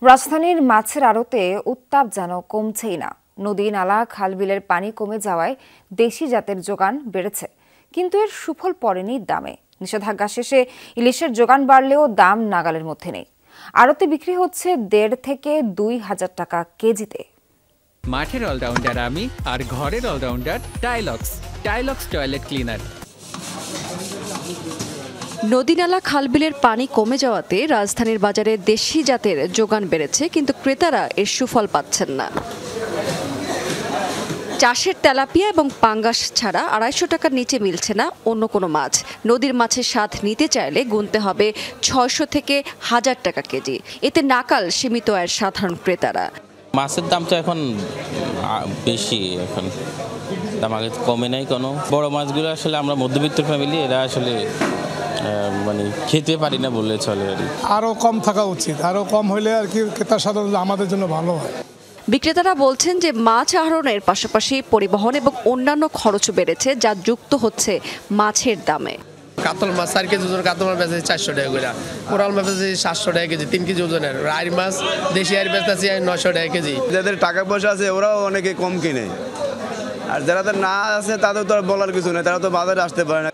রাজধানীর মাছের আড়তে উত্তাপ যেন কমছেই না। নদী নালা খাল বিলের পানি কমে যাওয়ায় দেশি জাতের যোগান বেড়েছে, কিন্তু এর সুফল পড়েনি দামে। নিষেধাজ্ঞা শেষে ইলিশের যোগান বাড়লেও দাম নাগালের মধ্যে নেই। আড়তে বিক্রি হচ্ছে ১.৫ থেকে ২,০০০ টাকা কেজিতে। মাঠের অলরাউন্ডার আমি, আর ঘরের অলরাউন্ডার টাইলক্স টয়লেট ক্লিনার। নদীনালা খালবিলের পানি কমে যাওয়াতে রাজধানীর বাজারে দেশি জাতের যোগান বেড়েছে, কিন্তু ক্রেতারা এর সুফল পাচ্ছেন না। চাষের তেলাপিয়া এবং পাঙ্গাস ছাড়া ২৫০ টাকার নিচে মিলছে না অন্য কোনো মাছ। নদীর মাছের স্বাদ নিতে চাইলে গুনতে হবে ৬০০ থেকে ১,০০০ টাকা কেজি। এতে নাকাল সীমিত আয়ের সাধারণ ক্রেতারা। মাছের দাম তো এখন বেশি, এখন দাম আগে কমে নাই কোনো। বড় মাছগুলো আসলে আমরা মধ্যবিত্ত ফ্যামিলি, এরা আসলে মানে খেতে পারি না বললে চলে। আরও কম থাকা উচিত, আরও কম হলে আর কি ক্রেতা সাধারণ আমাদের জন্য ভালো হয়। বিক্রেতারা বলছেন যে মাছ আহরণের পাশাপাশি পরিবহন এবং অন্যান্য খরচও বেড়েছে, যা যুক্ত হচ্ছে মাছের দামে। কাতল মাছ ৪ কেজি ওজন কাতল মাছ বেচে ৪০০ টাকা করে, কোরাল মাছ বেচে ৭০০ টাকা কেজি ৩ কেজি ওজনের। আইর মাছ দেশি আইর বেচতেছি ৯০০ টাকা কেজি। যাদের টাকা পয়সা আছে ওরাও অনেকে কম কিনে, আর যারা না আছে তাদের তো বলার কিছু নেই, তারা তো বাজারে আসতে পারে না।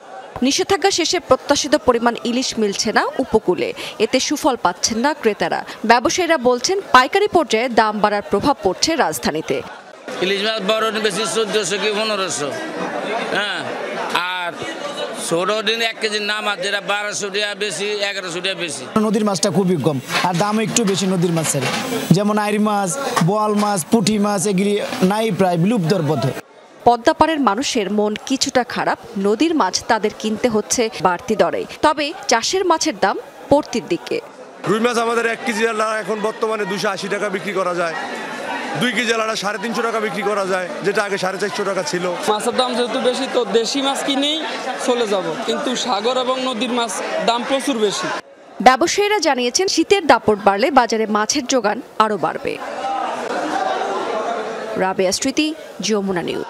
নিষেধাজ্ঞা শেষে প্রত্যাশিত পরিমাণ ইলিশ মিলছে না উপকূলে, এতে সুফল পাচ্ছেন না ক্রেতারা। ব্যবসায়ীরা বলছেন পাইকারি পর্যায়ে দাম বাড়ার প্রভাব পড়ছে রাজধানীতে। ইলিশ মাছ বড় বেশি ১৪০০ কি ১৫০০, হ্যাঁ, আর ছোট দিন ১ কেজির নাম আর যেটা ১২০০ টাকা বেশি, ১১০০ টাকা বেশি। নদীর মাছটা খুবই কম আর দাম একটু বেশি নদীর মাছের, যেমন আইর মাছ, বোয়াল মাছ, পুঁটি মাছ এগুলি নাই, প্রায় বিলুপ্তর পথে। পদ্মাপাড়ের মানুষের মন কিছুটা খারাপ, নদীর মাছ তাদের কিনতে হচ্ছে বাড়তি দরে। তবে চাষের মাছের দাম পড়তির দিকে। রুই মাছ আমাদের ১ কেজি এখন বর্তমানে ২৮০ টাকা বিক্রি করা যায়, ২ কেজি আলাদা ৩৫০ টাকা বিক্রি করা যায়, যেটা আগে ৪৫০ টাকা ছিল। মাছের দাম যেহেতু বেশি, তো দেশি মাছ কিনেই চলে যাব, কিন্তু সাগর এবং নদীর মাছ দাম প্রচুর বেশি। ব্যবসায়ীরা জানিয়েছেন শীতের দাপট বাড়লে বাজারে মাছের যোগান আরও বাড়বে। রাবেয়া স্মৃতি, যমুনা নিউজ।